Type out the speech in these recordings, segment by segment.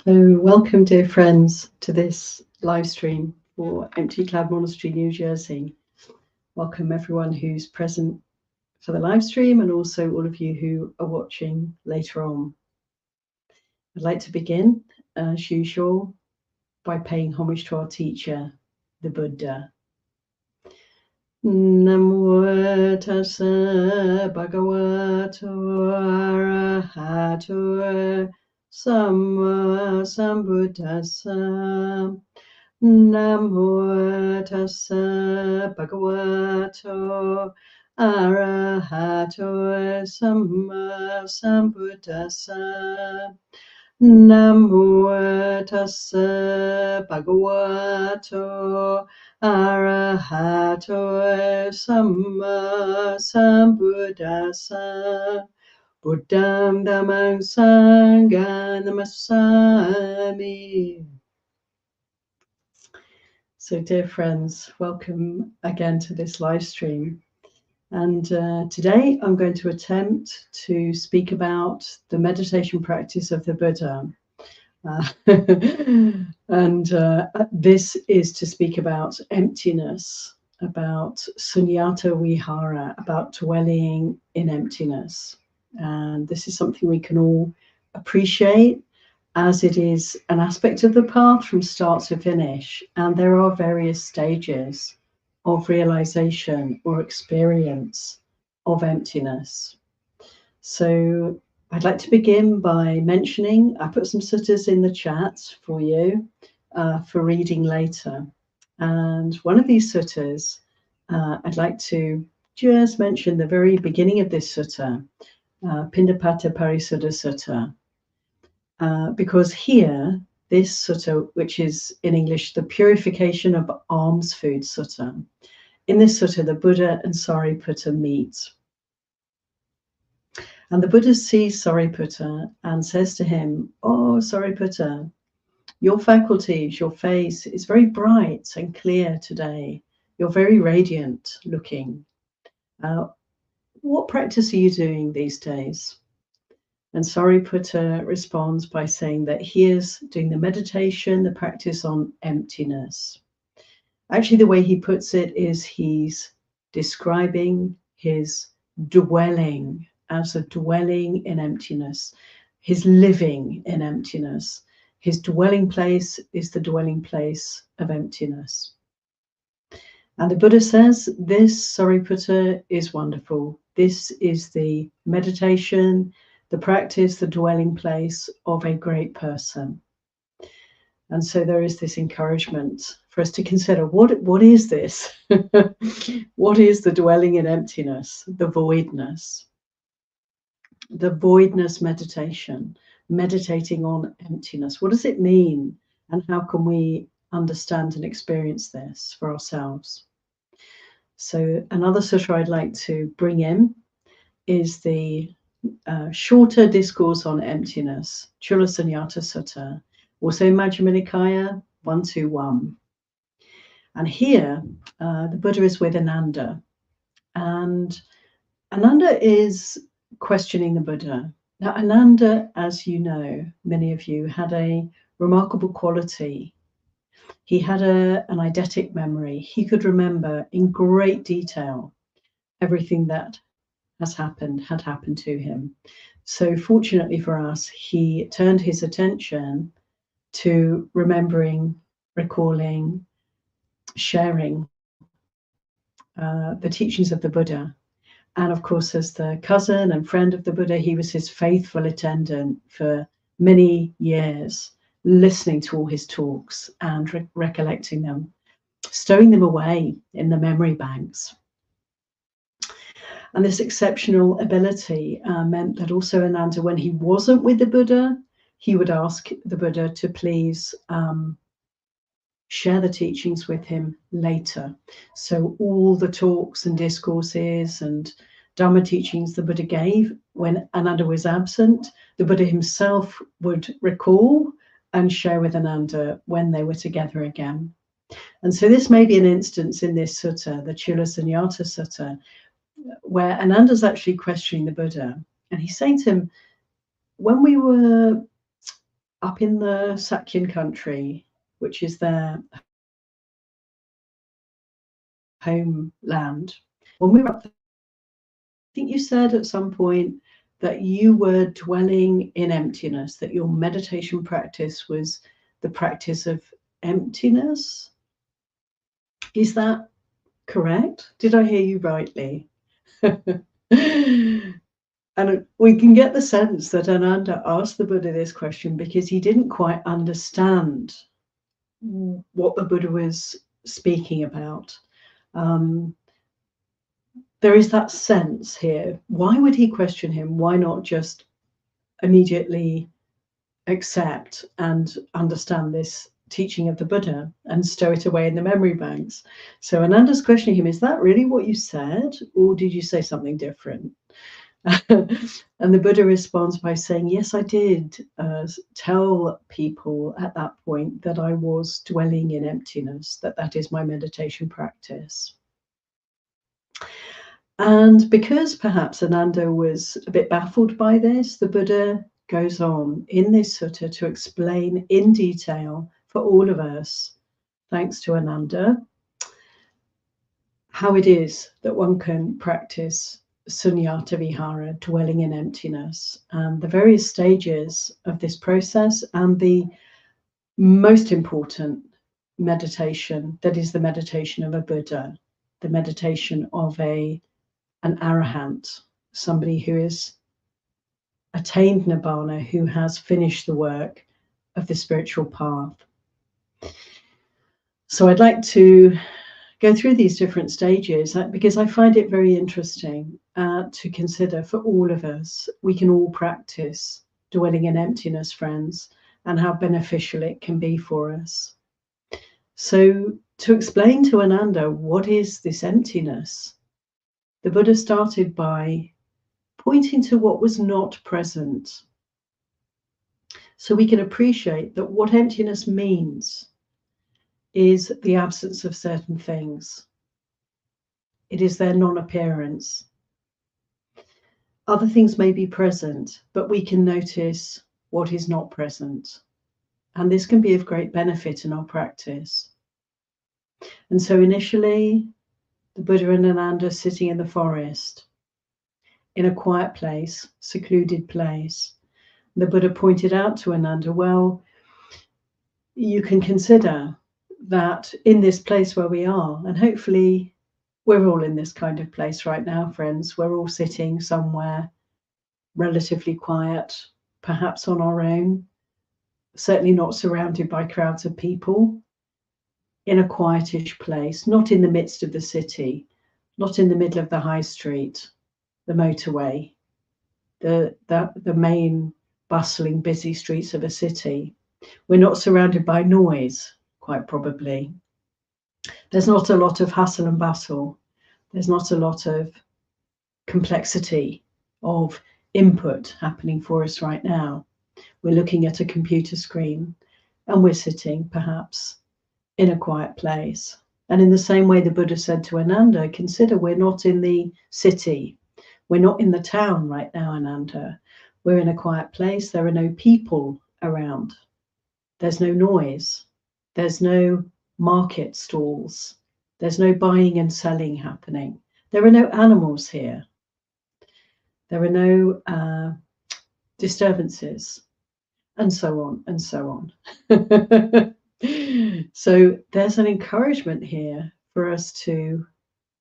So welcome, dear friends, to this live stream for Empty Cloud Monastery, New Jersey. Welcome everyone who's present for the live stream and also all of you who are watching later on. I'd like to begin, as usual, by paying homage to our teacher, the Buddha. Namo tassa bhagavato arahato samma sambuddhassa. Namo tassa bhagavato arahato samma sambuddhassa. Namo tassa bhagavato arahato samma sambuddhassa. Buddham dhammam sangham namasami. So, dear friends, welcome again to this live stream. And today I'm going to attempt to speak about the meditation practice of the Buddha. This is to speak about emptiness, about sunyata vihara, about dwelling in emptiness. And this is something we can all appreciate, as it is an aspect of the path from start to finish. And there are various stages of realization or experience of emptiness. So I'd like to begin by mentioning, I put some suttas in the chat for you for reading later. And one of these suttas, I'd like to just mention the very beginning of this sutta, Pindapata Parisuddha Sutta. Because here, this sutta, which is in English, the Purification of Alms Food Sutta, in this sutta, the Buddha and Sariputta meet. And the Buddha sees Sariputta and says to him, "Oh, Sariputta, your faculties, your face is very bright and clear today. You're very radiant looking. What practice are you doing these days?" And Sariputta responds by saying that he is doing the meditation, the practice on emptiness. Actually, the way he puts it is he's describing his dwelling as a dwelling in emptiness, his living in emptiness. His dwelling place is the dwelling place of emptiness. And the Buddha says, this, Sariputta, is wonderful. This is the meditation, the practice, the dwelling place of a great person. And so there is this encouragement for us to consider, what is this? What is the dwelling in emptiness, the voidness? The voidness meditation, meditating on emptiness. What does it mean? And how can we understand and experience this for ourselves? So another sutta I'd like to bring in is the shorter discourse on emptiness, Chula Sunyata Sutta, also Majjhima Nikaya 121. And here, the Buddha is with Ananda. And Ananda is questioning the Buddha. Now, Ananda, as you know, many of you, had a remarkable quality. He had an eidetic memory. He could remember in great detail everything that had happened to him. So fortunately for us, he turned his attention to remembering, recalling, sharing the teachings of the Buddha. And of course, as the cousin and friend of the Buddha, he was his faithful attendant for many years, listening to all his talks and recollecting them, stowing them away in the memory banks. And this exceptional ability meant that also Ananda, when he wasn't with the Buddha, he would ask the Buddha to please share the teachings with him later. So all the talks and discourses and Dhamma teachings the Buddha gave when Ananda was absent, the Buddha himself would recall and share with Ananda when they were together again. And so this may be an instance in this sutta, the Chula Sunyata Sutta, where Ananda's actually questioning the Buddha. And he's saying to him, when we were up in the Sakyan country, which is their homeland. When we were up there, I think you said at some point that you were dwelling in emptiness, that your meditation practice was the practice of emptiness. Is that correct? Did I hear you rightly? And we can get the sense that Ananda asked the Buddha this question because he didn't quite understand what the Buddha was speaking about. There is that sense here. Why would he question him? Why not just immediately accept and understand this teaching of the Buddha and stow it away in the memory banks? So Ananda's questioning him, is that really what you said? Or did you say something different? And the Buddha responds by saying, yes, I did tell people at that point that I was dwelling in emptiness, that is my meditation practice. And because perhaps Ananda was a bit baffled by this, the Buddha goes on in this sutta to explain in detail for all of us, thanks to Ananda, how it is that one can practice sunyata vihara, dwelling in emptiness, and the various stages of this process, and the most important meditation, that is the meditation of a Buddha, the meditation of an arahant, somebody who has attained nibbana, who has finished the work of the spiritual path. So I'd like to go through these different stages because I find it very interesting to consider for all of us. We can all practice dwelling in emptiness, friends, and how beneficial it can be for us. So to explain to Ananda what is this emptiness, the Buddha started by pointing to what was not present, so we can appreciate that what emptiness means is the absence of certain things. It is their non-appearance. Other things may be present, but we can notice what is not present. And this can be of great benefit in our practice. And so initially, the Buddha and Ananda sitting in the forest, in a quiet place, secluded place. The Buddha pointed out to Ananda, well, you can consider that in this place where we are, and hopefully we're all in this kind of place right now, friends. We're all sitting somewhere relatively quiet, perhaps on our own, certainly not surrounded by crowds of people, in a quietish place, not in the midst of the city, not in the middle of the high street, the motorway, the main bustling, busy streets of a city. We're not surrounded by noise, quite probably. There's not a lot of hustle and bustle. There's not a lot of complexity of input happening for us right now. We're looking at a computer screen and we're sitting perhaps in a quiet place. And in the same way the Buddha said to Ananda, consider we're not in the city. We're not in the town right now, Ananda. We're in a quiet place. There are no people around. There's no noise. There's no market stalls. There's no buying and selling happening. There are no animals here. There are no disturbances, and so on and so on. So there's an encouragement here for us to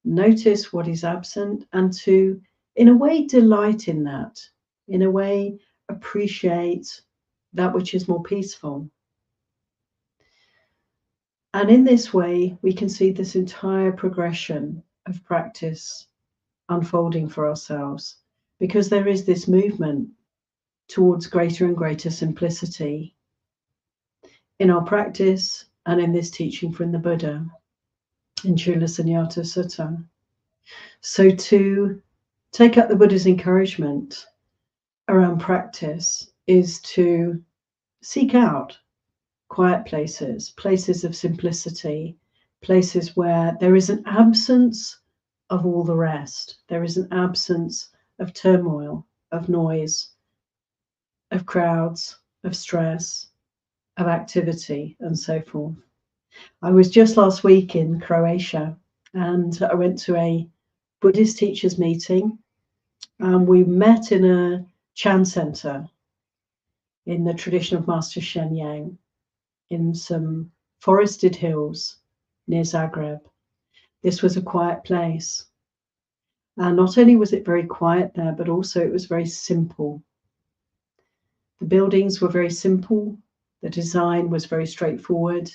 notice what is absent and to, in a way, delight in that, in a way, appreciate that which is more peaceful. And in this way, we can see this entire progression of practice unfolding for ourselves, because there is this movement towards greater and greater simplicity in our practice and in this teaching from the Buddha in Chula Sunyata Sutta. So to take up the Buddha's encouragement around practice is to seek out quiet places, places of simplicity, places where there is an absence of all the rest. There is an absence of turmoil, of noise, of crowds, of stress, of activity, and so forth. I was just last week in Croatia, and I went to a Buddhist teachers meeting, and we met in a Chan center in the tradition of Master Shen Yang in some forested hills near Zagreb. This was a quiet place. And not only was it very quiet there, but also it was very simple. The buildings were very simple. The design was very straightforward.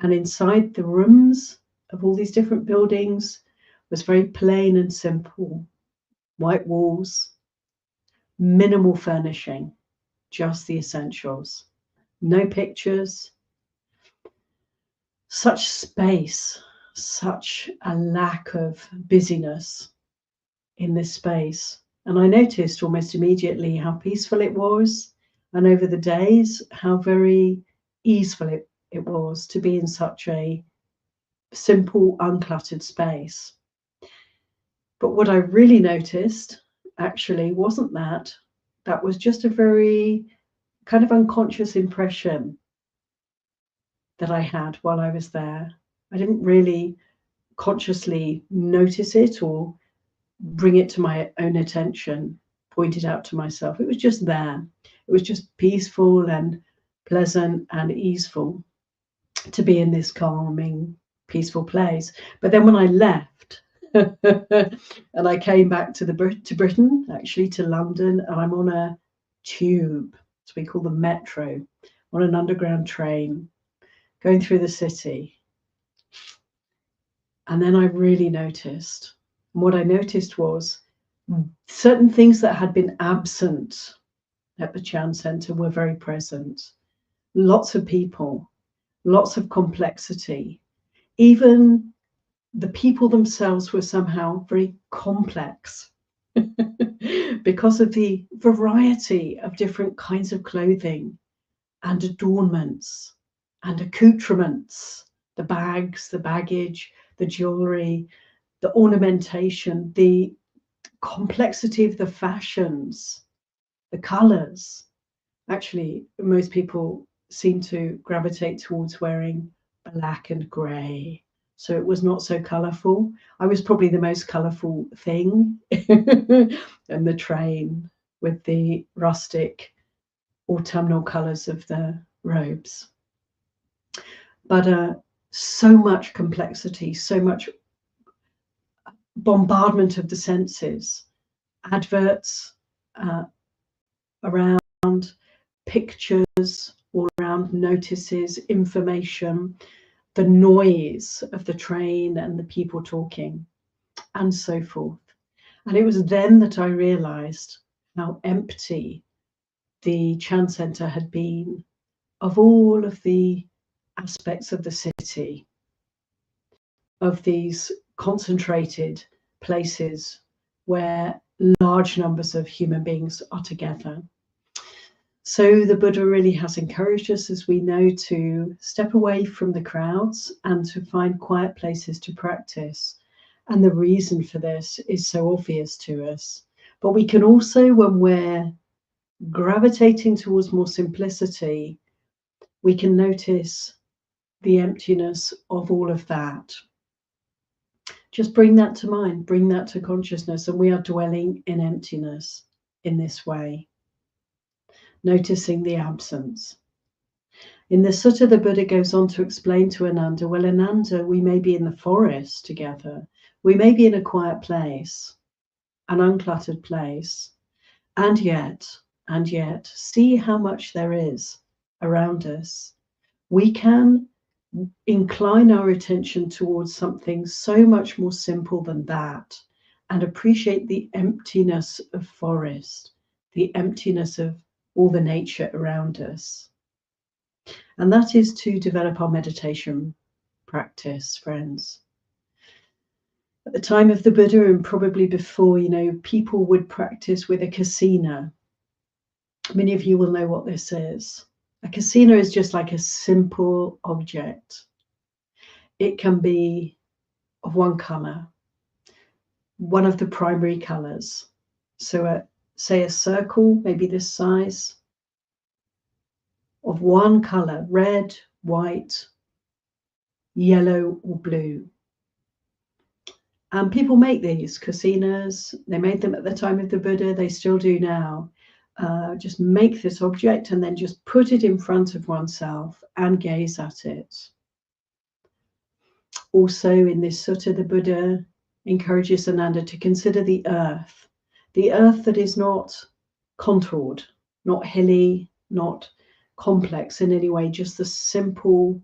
And inside the rooms of all these different buildings was very plain and simple. White walls, minimal furnishing, just the essentials. No pictures. Such space, such a lack of busyness in this space. And I noticed almost immediately how peaceful it was. And over the days, how very easeful it was to be in such a simple, uncluttered space. But what I really noticed actually wasn't that. That was just a very kind of unconscious impression that I had while I was there. I didn't really consciously notice it or bring it to my own attention, point it out to myself. It was just there. It was just peaceful and pleasant and easeful to be in this calming, peaceful place. But then when I left and I came back to Britain, actually to London, and I'm on a tube, so we call the metro, on an underground train, going through the city. And then I really noticed. And what I noticed was certain things that had been absent at the Chan Center were very present. Lots of people, lots of complexity. Even the people themselves were somehow very complex because of the variety of different kinds of clothing and adornments and accoutrements, the bags, the baggage, the jewelry, the ornamentation, the complexity of the fashions, the colors. Actually, most people seem to gravitate towards wearing black and gray. So it was not so colorful. I was probably the most colorful thing in the train with the rustic autumnal colors of the robes. But so much complexity, so much bombardment of the senses, adverts around, pictures all around, notices, information, the noise of the train and the people talking, and so forth. And it was then that I realized how empty the Chan Center had been of all of the aspects of the city, of these concentrated places where large numbers of human beings are together. So the Buddha really has encouraged us, as we know, to step away from the crowds and to find quiet places to practice. And the reason for this is so obvious to us. But we can also, when we're gravitating towards more simplicity, we can notice the emptiness of all of that. Just bring that to mind, bring that to consciousness, and we are dwelling in emptiness in this way, noticing the absence. In the sutta, the Buddha goes on to explain to Ananda, well, Ananda, we may be in the forest together, we may be in a quiet place, an uncluttered place, and yet, see how much there is around us. We can incline our attention towards something so much more simple than that and appreciate the emptiness of forest, the emptiness of all the nature around us. And that is to develop our meditation practice, friends. At the time of the Buddha, and probably before, people would practice with a kasina. Many of you will know what this is. A kasina is just like a simple object. It can be of one color, one of the primary colors. So say a circle, maybe this size, of one color, red, white, yellow, or blue. And people make these casinas. They made them at the time of the Buddha. They still do now. Just make this object and then just put it in front of oneself and gaze at it. Also in this sutta, the Buddha encourages Ananda to consider the earth that is not contoured, not hilly, not complex in any way, just the simple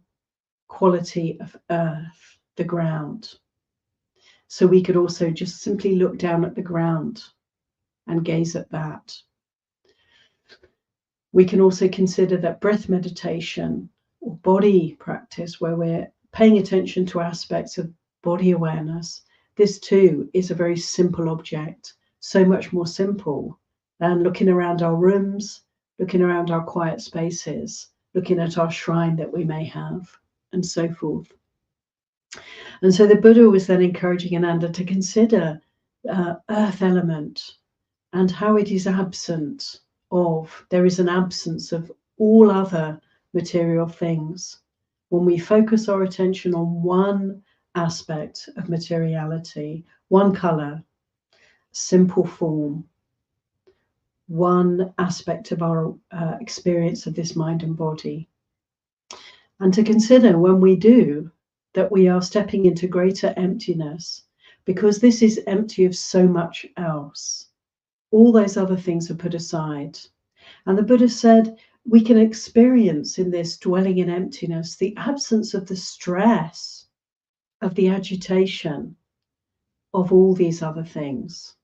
quality of earth, the ground. So we could also just simply look down at the ground and gaze at that. We can also consider that breath meditation or body practice, where we're paying attention to aspects of body awareness. This too is a very simple object, so much more simple than looking around our rooms, looking around our quiet spaces, looking at our shrine that we may have, and so forth. And so the Buddha was then encouraging Ananda to consider earth element and how it is absent of, there is an absence of all other material things. When we focus our attention on one aspect of materiality, one color, simple form, one aspect of our experience of this mind and body. And to consider when we do, that we are stepping into greater emptiness, because this is empty of so much else. All those other things are put aside. And the Buddha said, we can experience in this dwelling in emptiness the absence of the stress, of the agitation, of all these other things.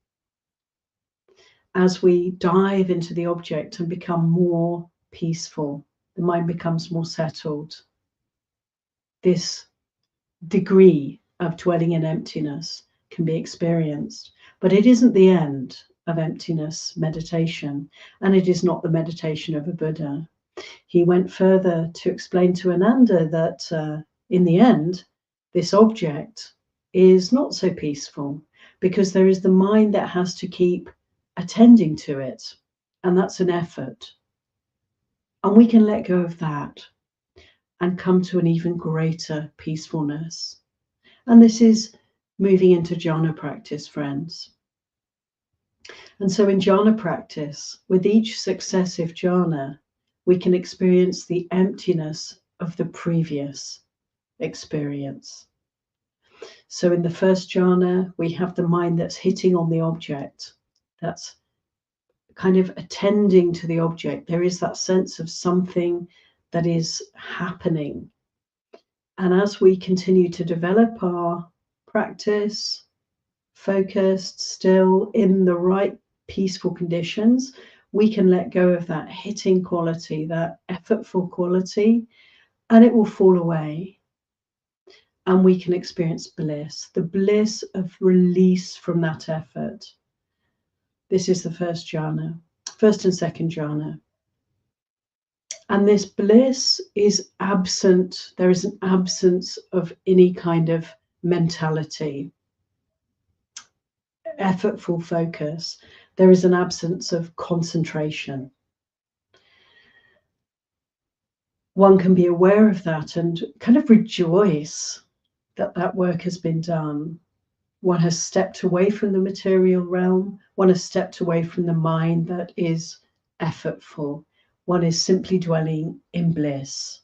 As we dive into the object and become more peaceful, the mind becomes more settled. This degree of dwelling in emptiness can be experienced, but it isn't the end of emptiness meditation, and it is not the meditation of a Buddha. He went further to explain to Ananda that in the end, this object is not so peaceful, because there is the mind that has to keep attending to it, and that's an effort. And we can let go of that and come to an even greater peacefulness. And this is moving into jhana practice, friends. And so in jhana practice, with each successive jhana, we can experience the emptiness of the previous experience. So in the first jhana, we have the mind that's hitting on the object, that's kind of attending to the object. There is that sense of something that is happening. And as we continue to develop our practice, focused, still in the right peaceful conditions, we can let go of that hitting quality, that effortful quality, and it will fall away. And we can experience bliss, the bliss of release from that effort. This is the first jhana, first and second jhana. And this bliss is absent. There is an absence of any kind of mentality, effortful focus. There is an absence of concentration. One can be aware of that and kind of rejoice that that work has been done. One has stepped away from the material realm. One has stepped away from the mind that is effortful. One is simply dwelling in bliss.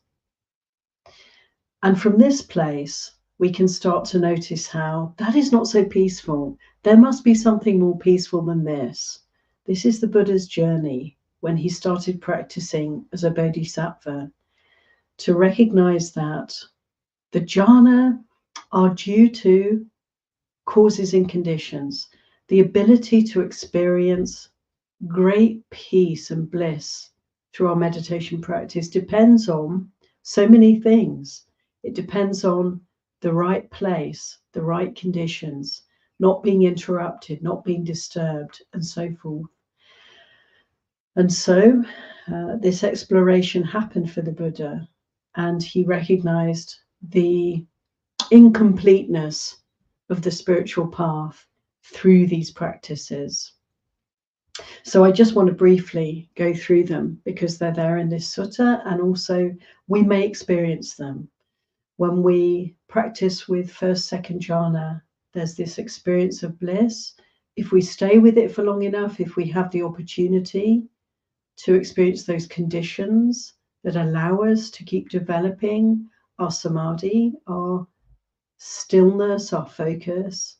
And from this place, we can start to notice how that is not so peaceful. There must be something more peaceful than this. This is the Buddha's journey when he started practicing as a bodhisattva, to recognize that the jhana are due to causes and conditions. The ability to experience great peace and bliss through our meditation practice depends on so many things. It depends on the right place, the right conditions, not being interrupted, not being disturbed, and so forth. And so this exploration happened for the Buddha, and he recognized the incompleteness of the spiritual path through these practices. So I just want to briefly go through them because they're there in this sutta, and also we may experience them. When we practice with first, second jhana, there's this experience of bliss. If we stay with it for long enough, if we have the opportunity to experience those conditions that allow us to keep developing our samadhi, our stillness, our focus,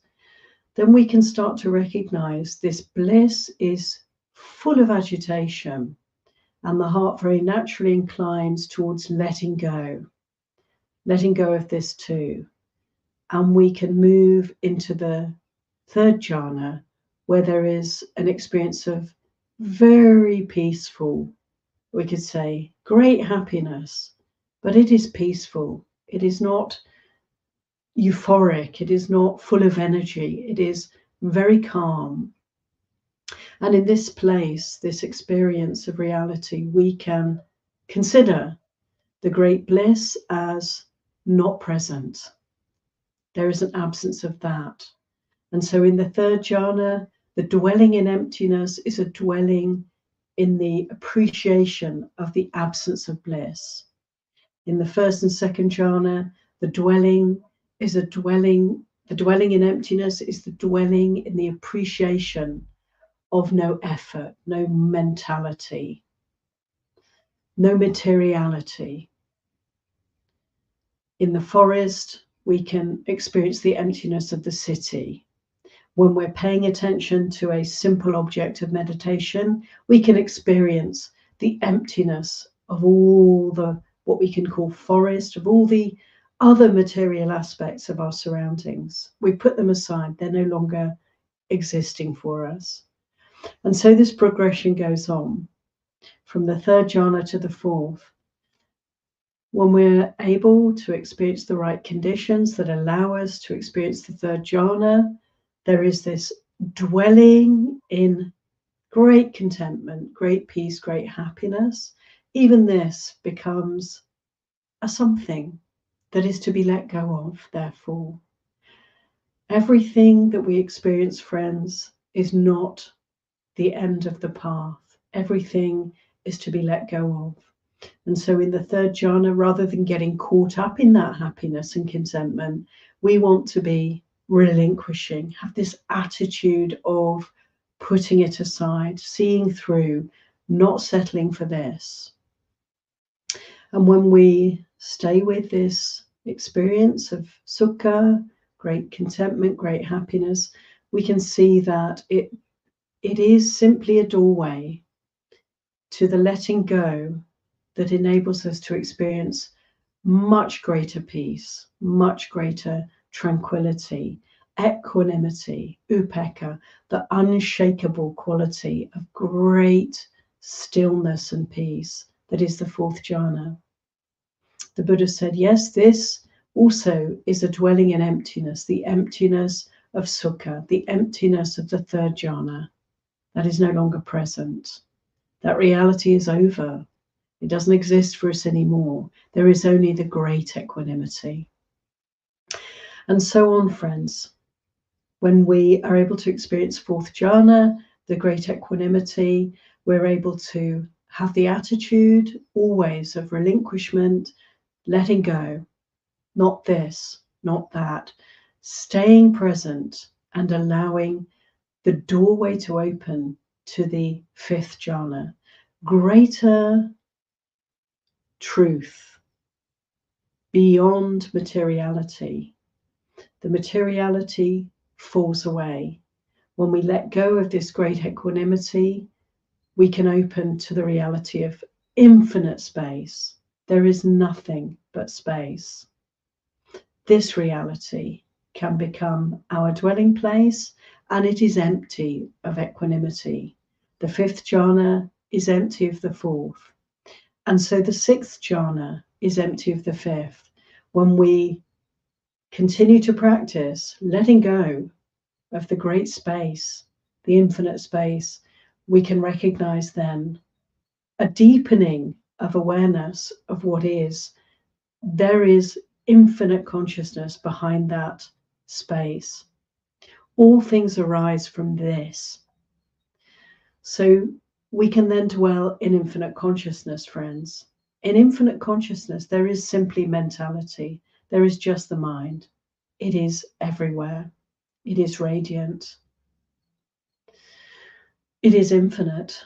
then we can start to recognize this bliss is full of agitation, and the heart very naturally inclines towards letting go of this too. And we can move into the third jhana, where there is an experience of very peaceful, we could say, great happiness, but it is peaceful. It is not euphoric. It is not full of energy. It is very calm. And in this place, this experience of reality, we can consider the great bliss as not present. There is an absence of that. And so in the third jhana, the dwelling in emptiness is a dwelling in the appreciation of the absence of bliss. In the first and second jhana, the dwelling in emptiness is the dwelling in the appreciation of no effort, no mentality, no materiality. In the forest, we can experience the emptiness of the city. When we're paying attention to a simple object of meditation, we can experience the emptiness of all the, what we can call forest, of all the other material aspects of our surroundings. We put them aside, they're no longer existing for us. And so this progression goes on from the third jhana to the fourth. When we're able to experience the right conditions that allow us to experience the third jhana, there is this dwelling in great contentment, great peace, great happiness. Even this becomes a something that is to be let go of, therefore. Everything that we experience, friends, is not the end of the path. Everything is to be let go of. And so in the third jhana, rather than getting caught up in that happiness and contentment, we want to be relinquishing, have this attitude of putting it aside, seeing through, not settling for this. And when we stay with this experience of sukha, great contentment, great happiness, we can see that it is simply a doorway to the letting go that enables us to experience much greater peace, much greater tranquility, equanimity, upekkha, the unshakable quality of great stillness and peace that is the fourth jhana. The Buddha said, yes, this also is a dwelling in emptiness, the emptiness of sukha, the emptiness of the third jhana that is no longer present. That reality is over. It doesn't exist for us anymore. There is only the great equanimity. And so on, friends. When we are able to experience fourth jhana, the great equanimity, we're able to have the attitude always of relinquishment, letting go, not this, not that, staying present and allowing the doorway to open to the fifth jhana, greater truth beyond materiality. The materiality falls away. When we let go of this great equanimity, we can open to the reality of infinite space. There is nothing but space. This reality can become our dwelling place, and it is empty of equanimity. The fifth jhana is empty of the fourth. And so the sixth jhana is empty of the fifth. When we continue to practice letting go of the great space, the infinite space, we can recognize then a deepening of awareness of what is. There is infinite consciousness behind that space. All things arise from this. So we can then dwell in infinite consciousness, friends. In infinite consciousness, there is simply mentality. There is just the mind. It is everywhere. It is radiant. It is infinite.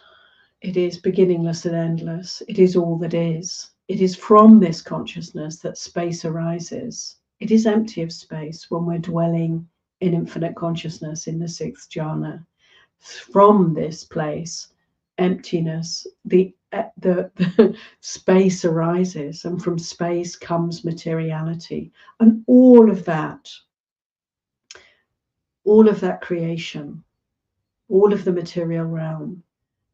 It is beginningless and endless. It is all that is. It is from this consciousness that space arises. It is empty of space when we're dwelling in infinite consciousness in the sixth jhana. From this place, emptiness, the space arises, and from space comes materiality. And all of that creation, all of the material realm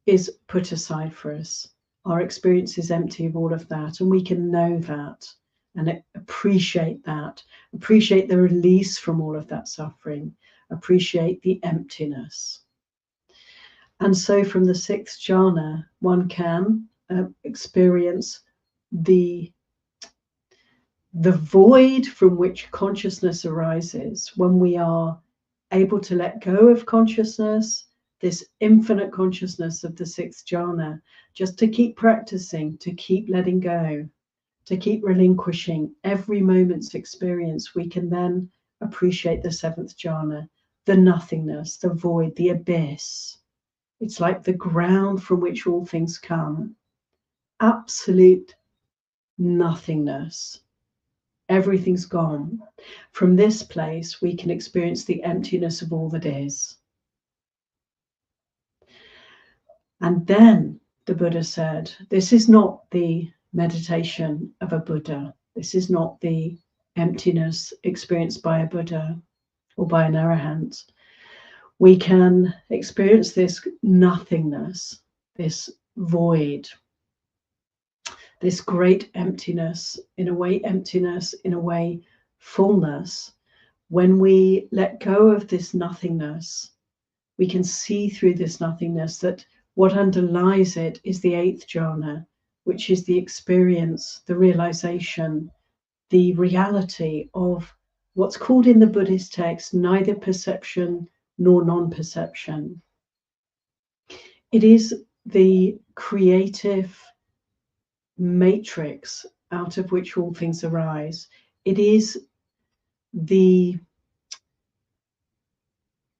is put aside for us. Our experience is empty of all of that, and we can know that and appreciate that, appreciate the release from all of that suffering, appreciate the emptiness. And so from the sixth jhana, one can experience the void from which consciousness arises when we are able to let go of consciousness, this infinite consciousness of the sixth jhana, just to keep practicing, to keep letting go, to keep relinquishing every moment's experience. We can then appreciate the seventh jhana, the nothingness, the void, the abyss. It's like the ground from which all things come. Absolute nothingness. Everything's gone. From this place, we can experience the emptiness of all that is. And then the Buddha said, this is not the meditation of a Buddha. This is not the emptiness experienced by a Buddha or by an arahant. We can experience this nothingness, this void, this great emptiness, in a way emptiness, in a way fullness. When we let go of this nothingness, we can see through this nothingness that what underlies it is the eighth jhana, which is the experience, the realization, the reality of what's called in the Buddhist text neither perception nor non-perception. It is the creative matrix out of which all things arise. It is the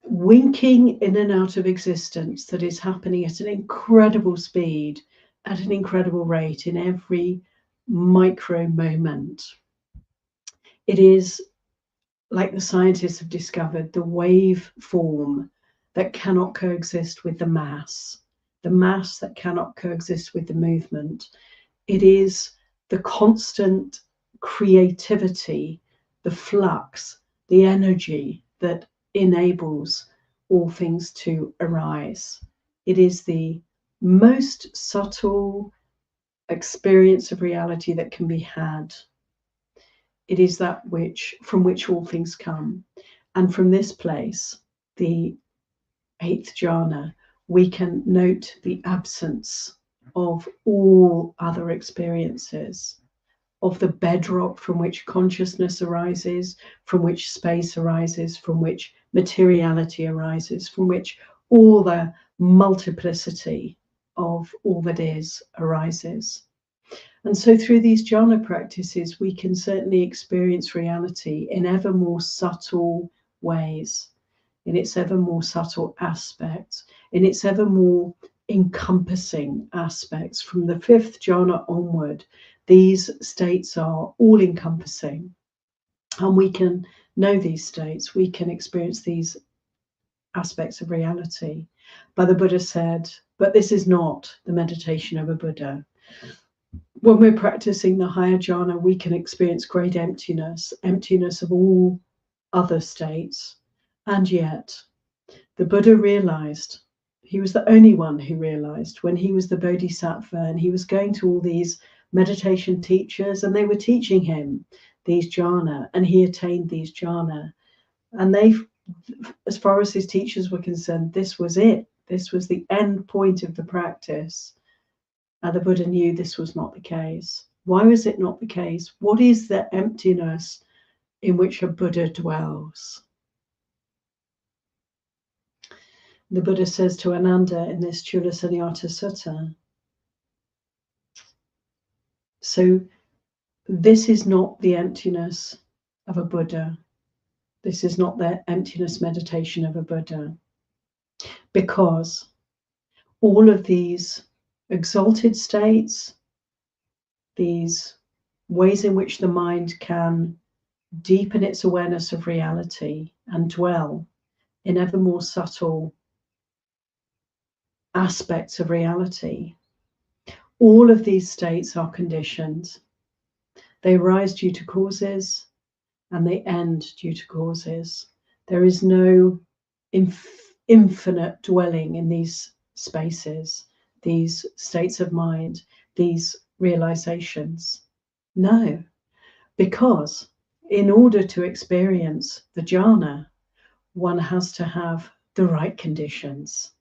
winking in and out of existence that is happening at an incredible speed, at an incredible rate in every micro moment. It is, like the scientists have discovered, the wave form that cannot coexist with the mass that cannot coexist with the movement. It is the constant creativity, the flux, the energy that enables all things to arise. It is the most subtle experience of reality that can be had. It is that from which all things come. And from this place, the eighth jhana, we can note the absence of all other experiences, of the bedrock from which consciousness arises, from which space arises, from which materiality arises, from which all the multiplicity of all that is arises. And so through these jhana practices, we can certainly experience reality in ever more subtle ways, in its ever more subtle aspects, in its ever more encompassing aspects. From the fifth jhana onward, these states are all encompassing, and we can know these states, we can experience these aspects of reality. But the Buddha said, but this is not the meditation of a Buddha. When we're practicing the higher jhana, we can experience great emptiness of all other states. And yet, the Buddha realized, he was the only one who realized, when he was the Bodhisattva and he was going to all these meditation teachers and they were teaching him these jhana, and he attained these jhana. And they, as far as his teachers were concerned, this was it. This was the end point of the practice. And the Buddha knew this was not the case. Why was it not the case? What is the emptiness in which a Buddha dwells? The Buddha says to Ananda in this Chula Sunyata Sutta, so this is not the emptiness of a Buddha. This is not the emptiness meditation of a Buddha, because all of these exalted states, these ways in which the mind can deepen its awareness of reality and dwell in ever more subtle aspects of reality, all of these states are conditioned. They arise due to causes and they end due to causes. There is no infinite dwelling in these spaces, these states of mind, these realizations. No, because in order to experience the jhana, one has to have the right conditions.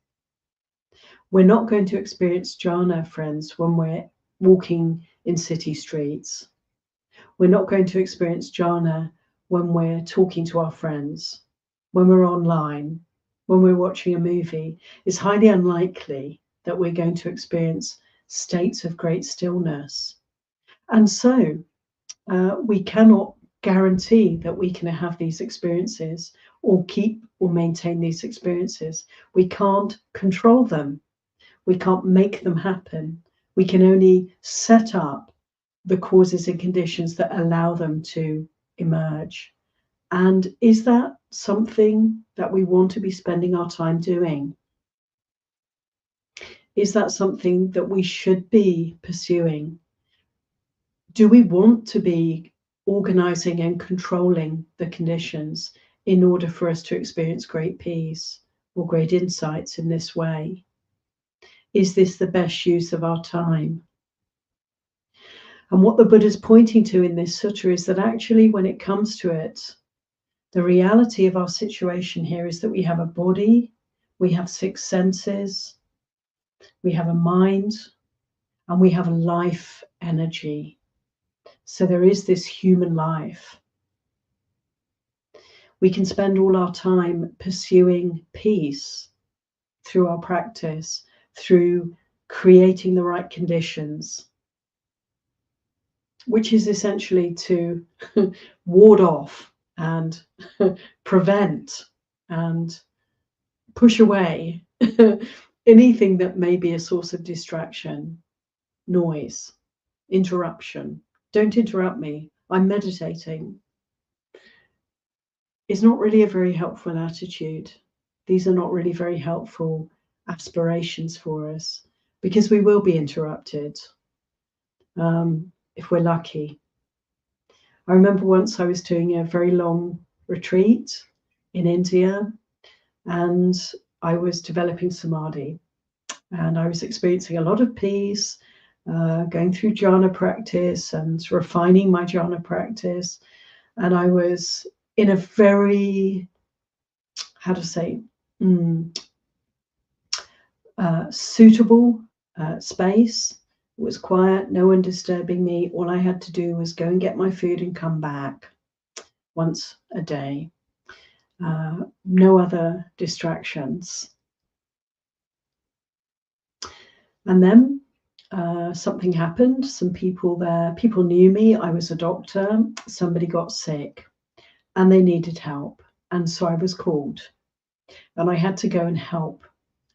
We're not going to experience jhana, friends, when we're walking in city streets. We're not going to experience jhana when we're talking to our friends, when we're online, when we're watching a movie. It's highly unlikely that we're going to experience states of great stillness. And so we cannot guarantee that we can have these experiences or keep or maintain these experiences. We can't control them. We can't make them happen. We can only set up the causes and conditions that allow them to emerge. And is that something that we want to be spending our time doing? Is that something that we should be pursuing? Do we want to be organizing and controlling the conditions in order for us to experience great peace or great insights in this way? Is this the best use of our time? And what the Buddha is pointing to in this sutta is that actually, when it comes to it, the reality of our situation here is that we have a body, we have 6 senses, we have a mind, and we have a life energy. So there is this human life. We can spend all our time pursuing peace through our practice, through creating the right conditions, which is essentially to ward off and prevent and push away anything that may be a source of distraction, noise, interruption. Don't interrupt me, I'm meditating. It's not really a very helpful attitude. These are not really very helpful aspirations for us, because we will be interrupted if we're lucky. I remember once I was doing a very long retreat in India, and I was developing samadhi, and I was experiencing a lot of peace, going through jhana practice and refining my jhana practice. And I was in a very, suitable space. It was quiet, no one disturbing me. All I had to do was go and get my food and come back once a day. No other distractions. And then something happened. Some people there, people knew me. I was a doctor. Somebody got sick and they needed help. And so I was called. And I had to go and help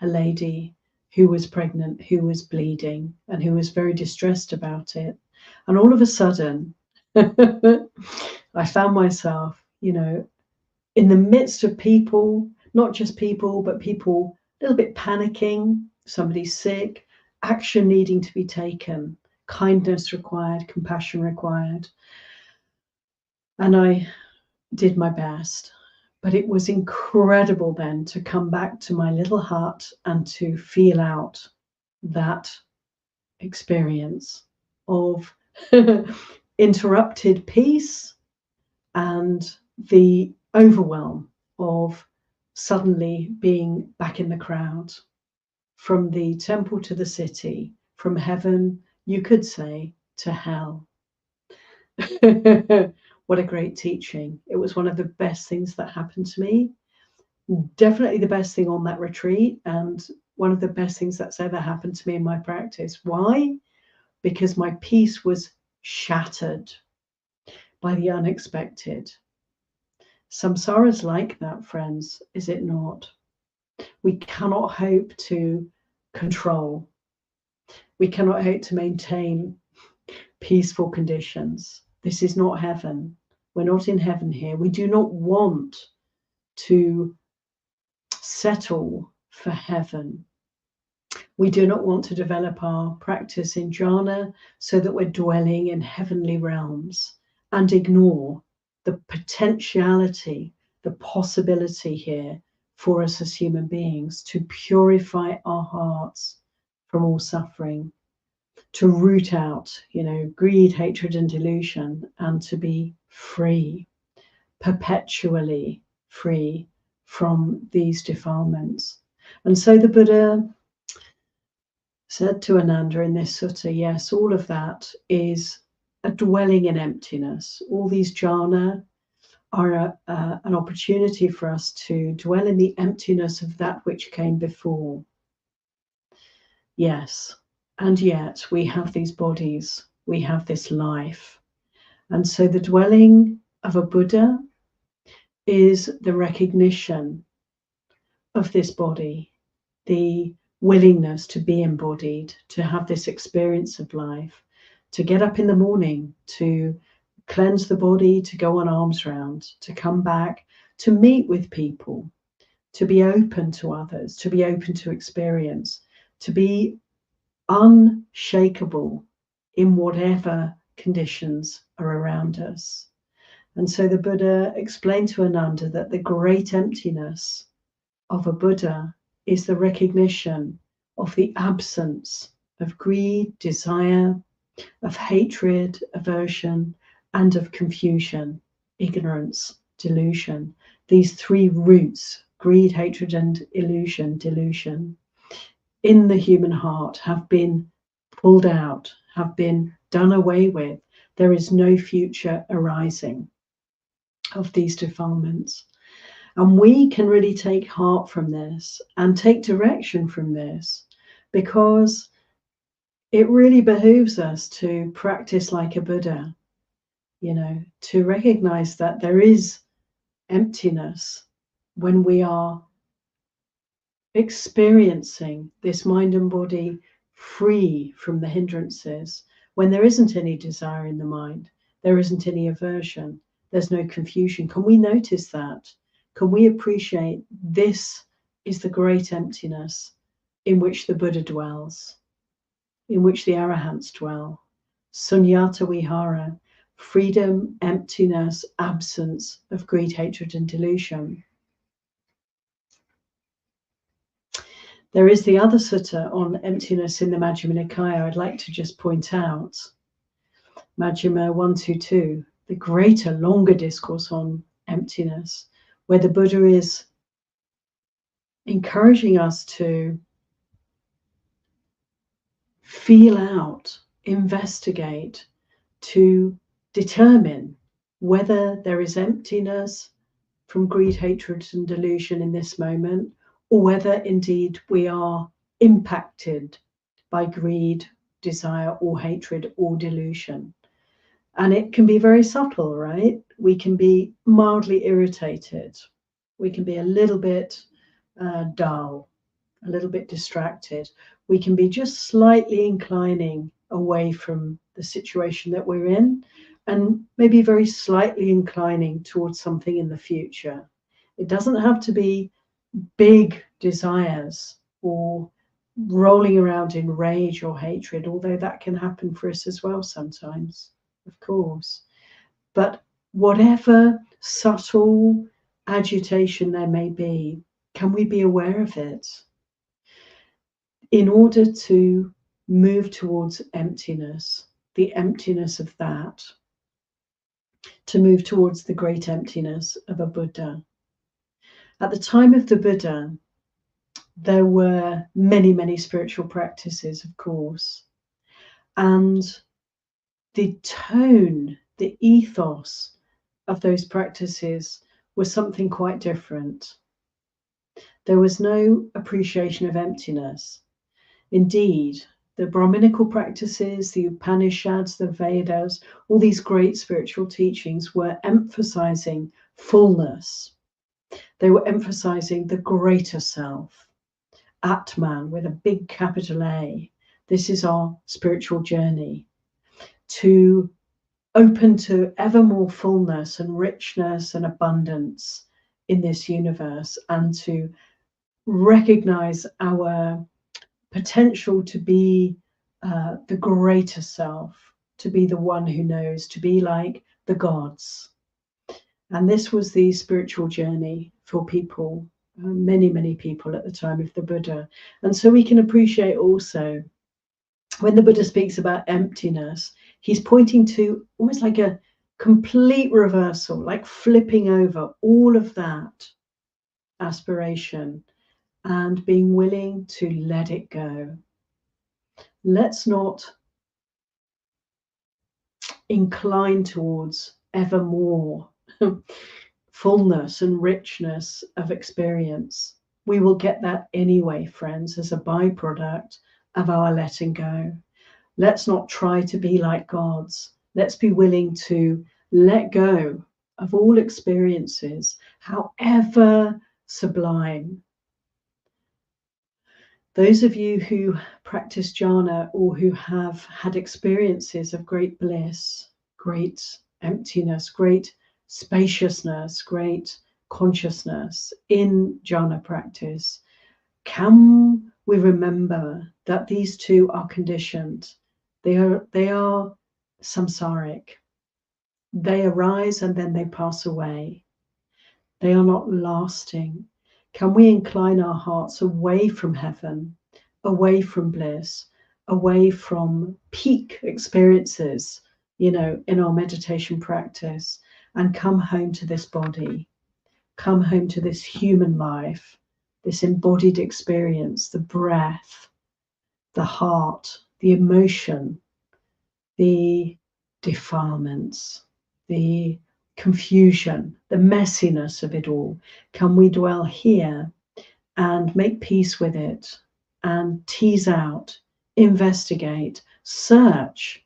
a lady who was pregnant, who was bleeding, and who was very distressed about it. And all of a sudden, I found myself, in the midst of people, not just people, but people a little bit panicking, somebody's sick, action needing to be taken, kindness required, compassion required. And I did my best. But it was incredible then to come back to my little hut and to feel out that experience of interrupted peace and the overwhelm of suddenly being back in the crowd, from the temple to the city, from heaven, you could say, to hell. What a great teaching. It was one of the best things that happened to me. Definitely the best thing on that retreat, and one of the best things that's ever happened to me in my practice. Why? Because my peace was shattered by the unexpected. Samsara's like that, friends, is it not? We cannot hope to control. We cannot hope to maintain peaceful conditions. This is not heaven. We're not in heaven here. We do not want to settle for heaven. We do not want to develop our practice in jhana so that we're dwelling in heavenly realms and ignore the potentiality, the possibility here for us as human beings to purify our hearts from all suffering, to root out, greed, hatred, and delusion, and to be free, perpetually free from these defilements. And so the Buddha said to Ananda in this sutta, yes, all of that is a dwelling in emptiness. All these jhana are an opportunity for us to dwell in the emptiness of that which came before. Yes, and yet we have these bodies, we have this life. And so the dwelling of a Buddha is the recognition of this body, the willingness to be embodied, to have this experience of life, to get up in the morning, to cleanse the body, to go on alms round, to come back, to meet with people, to be open to others, to be open to experience, to be unshakable in whatever conditions are around us. And so the Buddha explained to Ananda that the great emptiness of a Buddha is the recognition of the absence of greed, desire, of hatred, aversion, and of confusion, ignorance, delusion. These three roots, greed, hatred, and delusion, in the human heart have been pulled out, have been done away with. There is no future arising of these defilements. And we can really take heart from this and take direction from this, because it really behooves us to practice like a Buddha, to recognize that there is emptiness when we are experiencing this mind and body free from the hindrances, when there isn't any desire in the mind, there isn't any aversion, there's no confusion. Can we notice that? Can we appreciate this is the great emptiness in which the Buddha dwells, in which the Arahants dwell? Sunyata Vihara, freedom, emptiness, absence of greed, hatred, and delusion. There is the other sutta on emptiness in the Majjhima Nikaya I'd like to just point out. Majjhima 122, the greater, longer discourse on emptiness, where the Buddha is encouraging us to feel out, investigate, to determine whether there is emptiness from greed, hatred, and delusion in this moment, or whether indeed we are impacted by greed, desire, or hatred, or delusion. And it can be very subtle, right? We can be mildly irritated. We can be a little bit dull, a little bit distracted. We can be just slightly inclining away from the situation that we're in, and maybe very slightly inclining towards something in the future. It doesn't have to be big desires or rolling around in rage or hatred, although that can happen for us as well sometimes, of course. But whatever subtle agitation there may be, can we be aware of it in order to move towards emptiness, the emptiness of that, to move towards the great emptiness of a Buddha? At the time of the Buddha, there were many, many spiritual practices, of course. And the tone, the ethos of those practices was something quite different. There was no appreciation of emptiness. Indeed, the Brahminical practices, the Upanishads, the Vedas, all these great spiritual teachings were emphasizing fullness. They were emphasizing the greater self, Atman with a big capital A. This is our spiritual journey, to open to ever more fullness and richness and abundance in this universe, and to recognize our potential to be the greater self, to be the one who knows, to be like the gods. And this was the spiritual journey for people, many, many people at the time of the Buddha. And so we can appreciate also when the Buddha speaks about emptiness, he's pointing to almost like a complete reversal, like flipping over all of that aspiration and being willing to let it go. Let's not incline towards ever more fullness and richness of experience. We will get that anyway, friends, as a byproduct of our letting go. Let's not try to be like gods. Let's be willing to let go of all experiences, however sublime. Those of you who practice jhana or who have had experiences of great bliss, great emptiness, great spaciousness, great consciousness in jhana practice, can we remember that these two are conditioned? They are samsaric. They arise and then they pass away. They are not lasting. Can we incline our hearts away from heaven, away from bliss, away from peak experiences, in our meditation practice, and come home to this body, come home to this human life, this embodied experience, the breath, the heart, the emotion, the defilements, the confusion, the messiness of it all? Can we dwell here and make peace with it and tease out, investigate, search,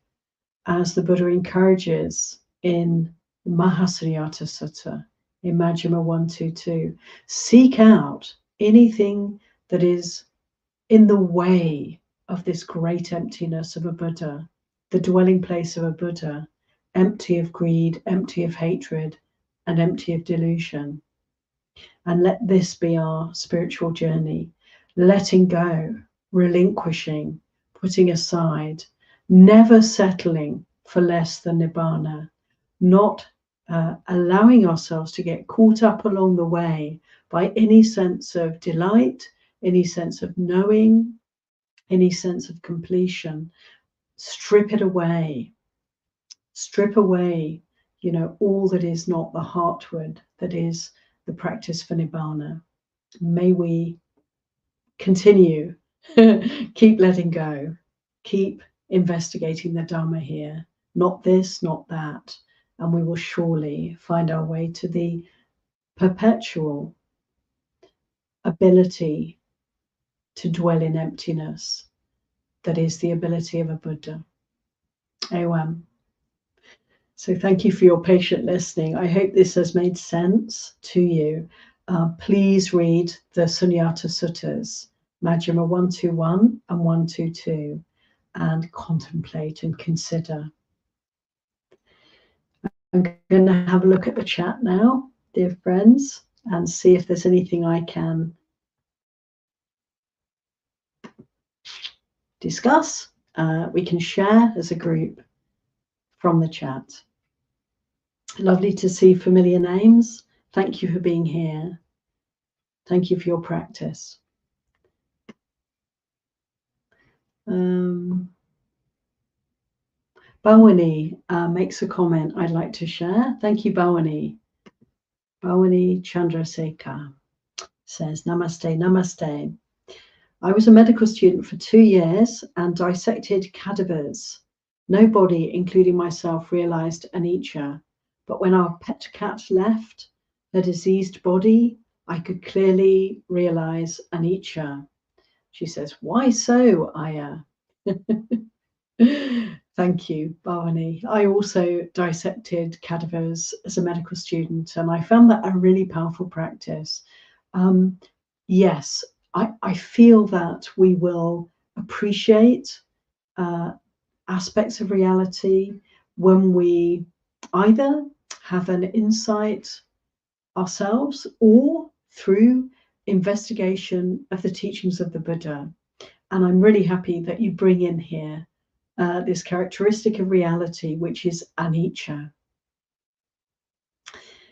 as the Buddha encourages in Mahasariyata Sutta, in Majjhima 122, seek out anything that is in the way of this great emptiness of a Buddha, the dwelling place of a Buddha, empty of greed, empty of hatred, and empty of delusion. And let this be our spiritual journey, letting go, relinquishing, putting aside, never settling for less than Nibbana, not allowing ourselves to get caught up along the way by any sense of delight, any sense of knowing, any sense of completion. Strip it away. Strip away, all that is not the heartward, that is the practice for Nibbana. May we continue, keep letting go, keep investigating the Dhamma here, not this, not that, and we will surely find our way to the perpetual ability to dwell in emptiness, that is the ability of a Buddha. Amen. So thank you for your patient listening. I hope this has made sense to you. Please read the Sunyata Suttas, Majjhima 121 and 122, and contemplate and consider. I'm going to have a look at the chat now, dear friends, and see if there's anything I can discuss. We can share as a group from the chat. Lovely to see familiar names. Thank you for being here. Thank you for your practice. Bhavani makes a comment I'd like to share. Thank you, Bhavani. Bhavani Chandrasekhar says, Namaste, Namaste. I was a medical student for 2 years and dissected cadavers. Nobody, including myself, realized anicca. But when our pet cat left, her diseased body I could clearly realize anicca. She says, why so, Ayya? Thank you, Bhavani. I also dissected cadavers as a medical student, and I found that a really powerful practice. Yes, I feel that we will appreciate aspects of reality when we either have an insight ourselves or through investigation of the teachings of the Buddha. And I'm really happy that you bring in here this characteristic of reality, which is anicca.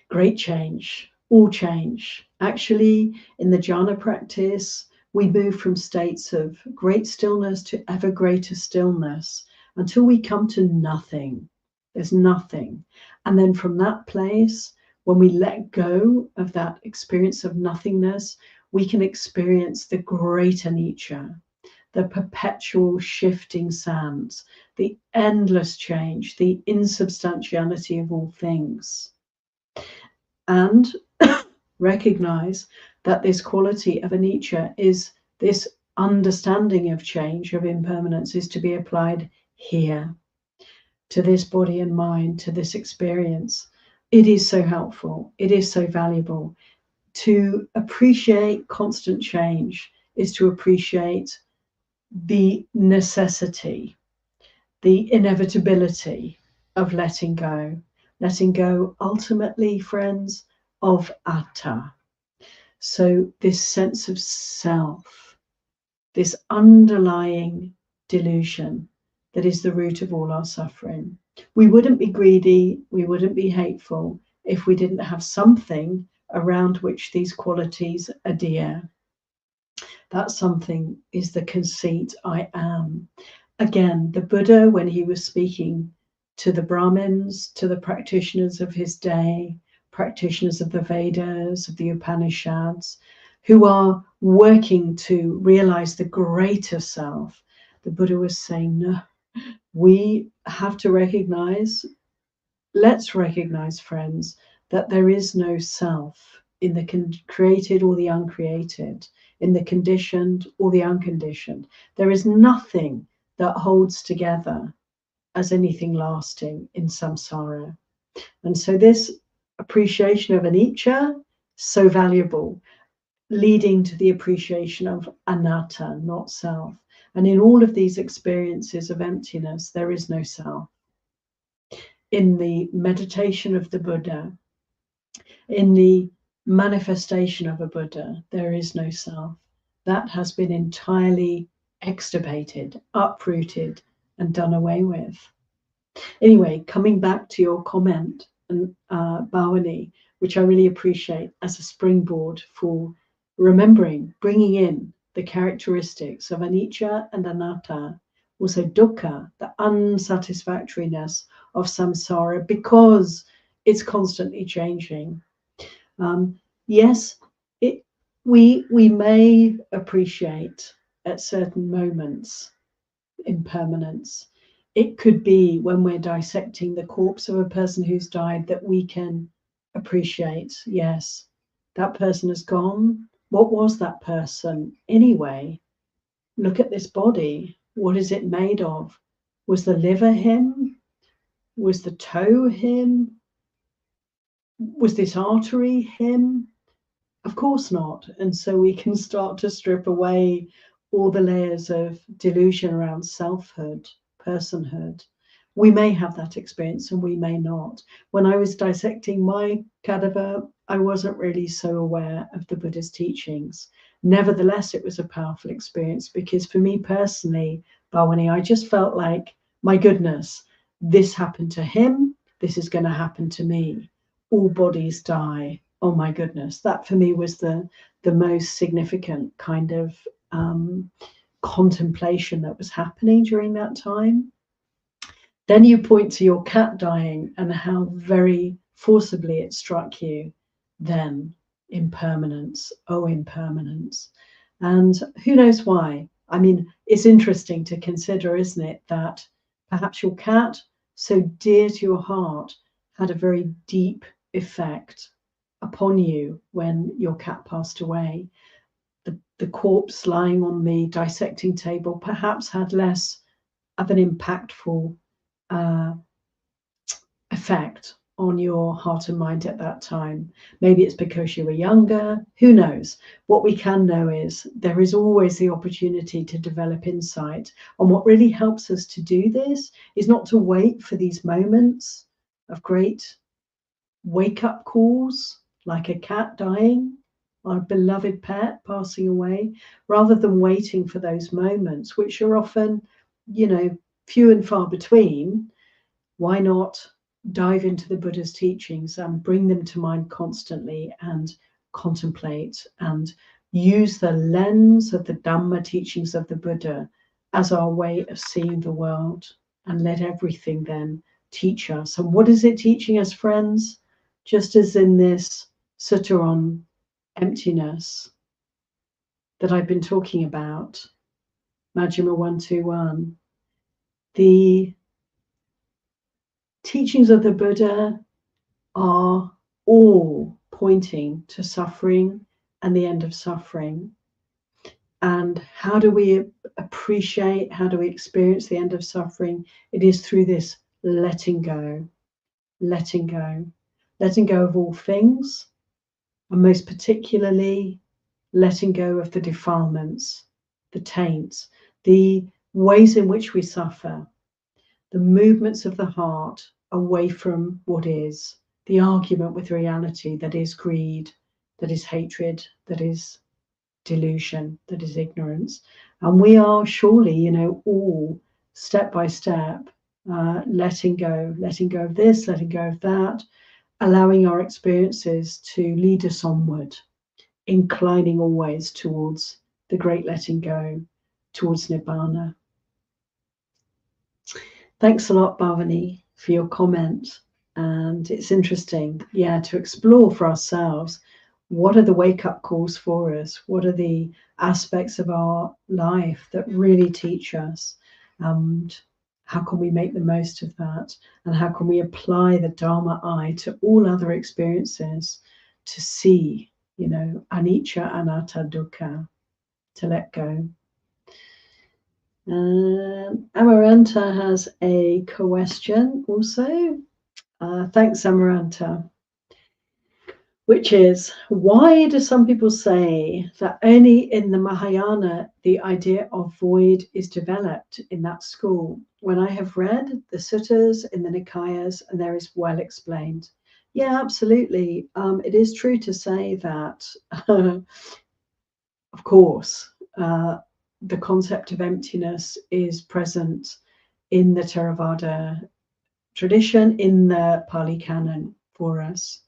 Great change, all change. Actually, in the jhana practice, we move from states of great stillness to ever greater stillness until we come to nothing. There's nothing. And then from that place, when we let go of that experience of nothingness, we can experience the great anicca, the perpetual shifting sands, the endless change, the insubstantiality of all things. And recognize that this quality of anicca is this understanding of change, of impermanence, is to be applied here to this body and mind, to this experience. It is so helpful. It is so valuable. To appreciate constant change is to appreciate the necessity, the inevitability of letting go ultimately, friends, of atta. So this sense of self, this underlying delusion that is the root of all our suffering. We wouldn't be greedy, we wouldn't be hateful if we didn't have something around which these qualities adhere. That something is the conceit I am. Again, the Buddha, when he was speaking to the Brahmins, to the practitioners of his day, practitioners of the Vedas, of the Upanishads, who are working to realize the greater self, the Buddha was saying, no, we have to recognize, let's recognize, friends, that there is no self in the created or the uncreated, in the conditioned or the unconditioned. There is nothing that holds together as anything lasting in samsara. And so this appreciation of anicca, so valuable, leading to the appreciation of anatta, not self. And in all of these experiences of emptiness, there is no self. In the meditation of the Buddha, in the manifestation of a Buddha, there is no self. That has been entirely extirpated, uprooted, and done away with. Anyway, coming back to your comment, Bhavani, which I really appreciate as a springboard for remembering, bringing in the characteristics of anicca and anatta, also dukkha, the unsatisfactoriness of samsara, because it's constantly changing. Yes, we may appreciate at certain moments impermanence. It could be when we're dissecting the corpse of a person who's died that we can appreciate, yes, that person has gone. What was that person anyway? Look at this body. What is it made of? Was the liver him? Was the toe him? Was this artery him? Of course not. And so we can start to strip away all the layers of delusion around selfhood, personhood. We may have that experience and we may not. When I was dissecting my cadaver, I wasn't really so aware of the Buddha's teachings. Nevertheless, it was a powerful experience because for me personally, Bhavani, I just felt like, my goodness, this happened to him, this is going to happen to me. All bodies die. Oh my goodness, that for me was the most significant kind of contemplation that was happening during that time. Then you point to your cat dying and how very forcibly it struck you. Then impermanence, oh impermanence. And who knows why? I mean, it's interesting to consider, isn't it, that perhaps your cat, so dear to your heart, had a very deep effect upon you when your cat passed away. The corpse lying on the dissecting table perhaps had less of an impactful effect on your heart and mind at that time. Maybe it's because you were younger, who knows? What we can know is there is always the opportunity to develop insight. And what really helps us to do this is not to wait for these moments of great wake-up calls, like a cat dying, our beloved pet passing away, rather than waiting for those moments, which are often, few and far between. Why not dive into the Buddha's teachings and bring them to mind constantly and contemplate and use the lens of the Dhamma teachings of the Buddha as our way of seeing the world, and let everything then teach us. And what is it teaching us, friends? Just as in this sutta on emptiness that I've been talking about, Majjhima 121, the teachings of the Buddha are all pointing to suffering and the end of suffering. And how do we appreciate, how do we experience the end of suffering? It is through this letting go, letting go, letting go of all things, and most particularly letting go of the defilements, the taints, the ways in which we suffer, the movements of the heart away from what is, the argument with reality that is greed, that is hatred, that is delusion, that is ignorance. And we are surely, all step by step, letting go of this, letting go of that, allowing our experiences to lead us onward, inclining always towards the great letting go, towards Nibbana. Thanks a lot, Bhavani, for your comment. And it's interesting, to explore for ourselves, what are the wake-up calls for us? What are the aspects of our life that really teach us? And how can we make the most of that? And how can we apply the Dharma eye to all other experiences to see, anicca, anatta, dukkha, to let go? Amaranta has a question also. Thanks, Amaranta. Which is, why do some people say that only in the Mahayana the idea of void is developed in that school, when I have read the suttas in the Nikayas and there is well explained? Yeah, absolutely. It is true to say that, of course, the concept of emptiness is present in the Theravada tradition, in the Pali Canon for us,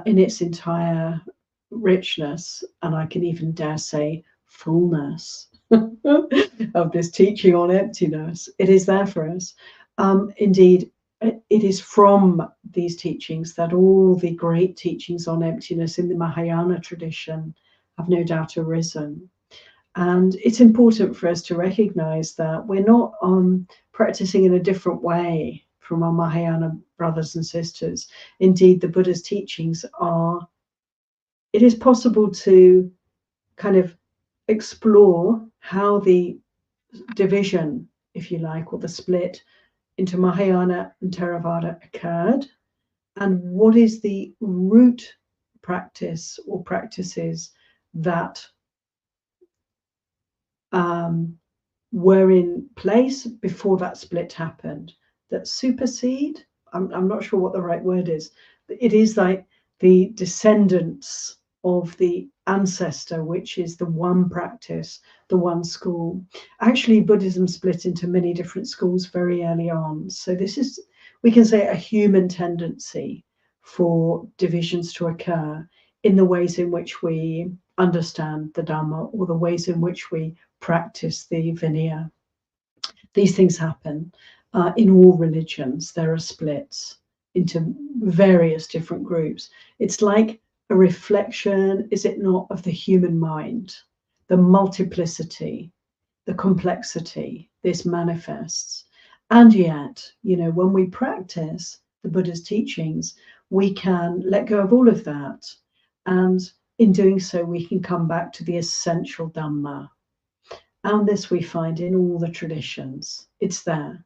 in its entire richness, and I can even dare say fullness of this teaching on emptiness. It is there for us. Indeed, it is from these teachings that all the great teachings on emptiness in the Mahayana tradition have no doubt arisen. And it's important for us to recognize that we're not practicing in a different way from our Mahayana brothers and sisters. Indeed, the Buddha's teachings are, it is possible to kind of explore how the division, if you like, or the split into Mahayana and Theravada occurred, and what is the root practice or practices that were in place before that split happened, that supersede. I'm not sure what the right word is. It is like the descendants of the ancestor, which is the one practice, the one school. Actually, Buddhism split into many different schools very early on. So this is, we can say, a human tendency for divisions to occur in the ways in which we understand the Dhamma, or the ways in which we practice the Vinaya. These things happen in all religions. There are splits into various different groups. It's like a reflection, is it not, of the human mind, the multiplicity, the complexity this manifests. And yet, when we practice the Buddha's teachings, we can let go of all of that. And in doing so, we can come back to the essential Dhamma. And this we find in all the traditions. It's there.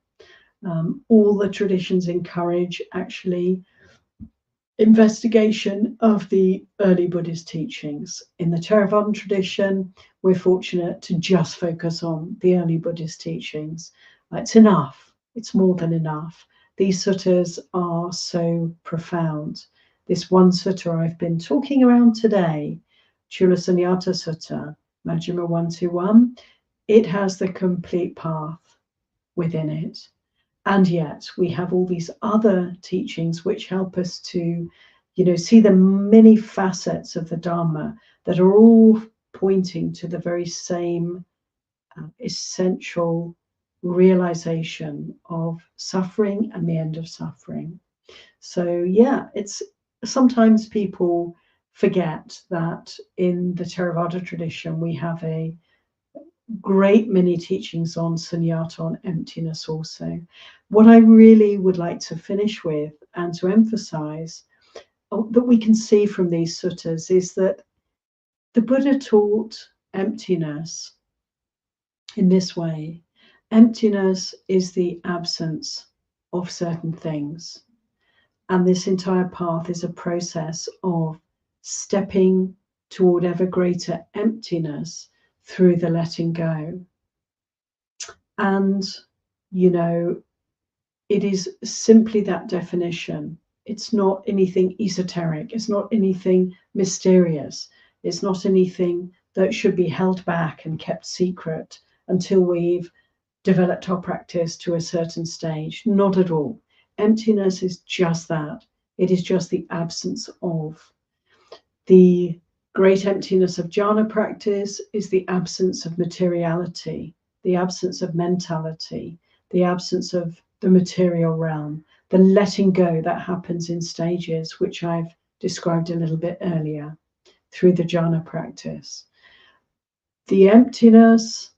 All the traditions encourage actually investigation of the early Buddhist teachings. In the Theravada tradition, we're fortunate to just focus on the early Buddhist teachings. It's enough. It's more than enough. These suttas are so profound. This one sutta I've been talking around today, Chula Sunyata Sutta, Majjhima 121, it has the complete path within it. And yet we have all these other teachings which help us to, see the many facets of the Dharma that are all pointing to the very same essential realization of suffering and the end of suffering. So yeah, it's sometimes people forget that in the Theravada tradition we have a great many teachings on sunyata, on emptiness also. What I really would like to finish with and to emphasize that we can see from these suttas is that the Buddha taught emptiness in this way. Emptiness is the absence of certain things. And this entire path is a process of stepping toward ever greater emptiness through the letting go. And, it is simply that definition. It's not anything esoteric. It's not anything mysterious. It's not anything that should be held back and kept secret until we've developed our practice to a certain stage. Not at all. Emptiness is just that. It is just the absence of. The great emptiness of jhana practice is the absence of materiality, the absence of mentality, the absence of the material realm, the letting go that happens in stages, which I've described a little bit earlier through the jhana practice. The emptiness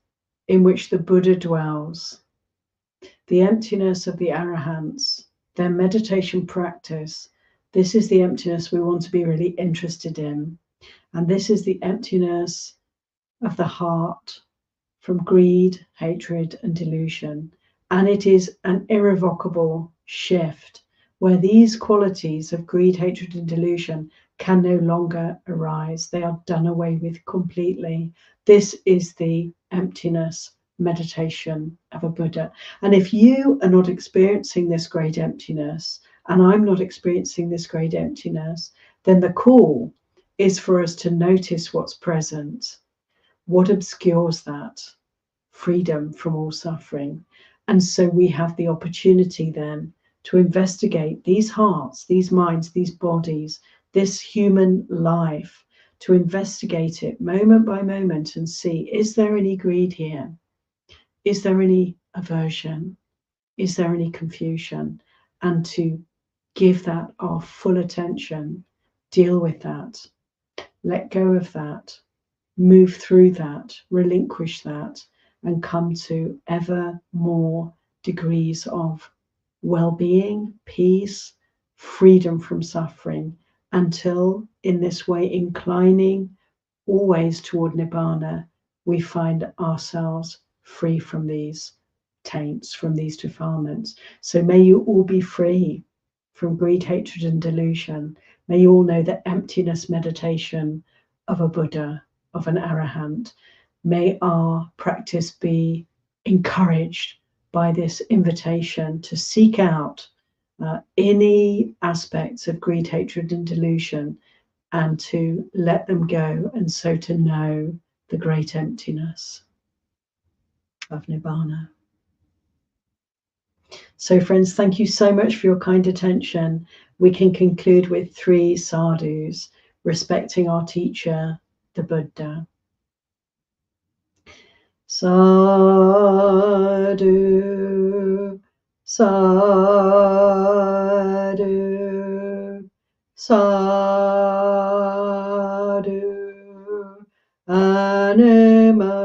in which the Buddha dwells, the emptiness of the arahants, their meditation practice, this is the emptiness we want to be really interested in. And this is the emptiness of the heart from greed, hatred, and delusion. And it is an irrevocable shift where these qualities of greed, hatred, and delusion can no longer arise. They are done away with completely. This is the emptiness meditation of a Buddha. And if you are not experiencing this great emptiness, and I'm not experiencing this great emptiness, then the call is for us to notice what's present. What obscures that? Freedom from all suffering. And so we have the opportunity then to investigate these hearts, these minds, these bodies, this human life, to investigate it moment by moment and see, is there any greed here? Is there any aversion? Is there any confusion? And to give that our full attention, deal with that, let go of that, move through that, relinquish that, and come to ever more degrees of well-being, peace, freedom from suffering, until in this way, inclining always toward Nibbana, we find ourselves free from these taints, from these defilements. So may you all be free from greed, hatred, and delusion. May you all know the emptiness meditation of a Buddha, of an arahant. May our practice be encouraged by this invitation to seek out any aspects of greed, hatred, and delusion, and to let them go, and so to know the great emptiness of Nibbana. So friends, thank you so much for your kind attention. We can conclude with 3 sadhus, respecting our teacher, the Buddha. Sadhu, sadhu, sadhu, anima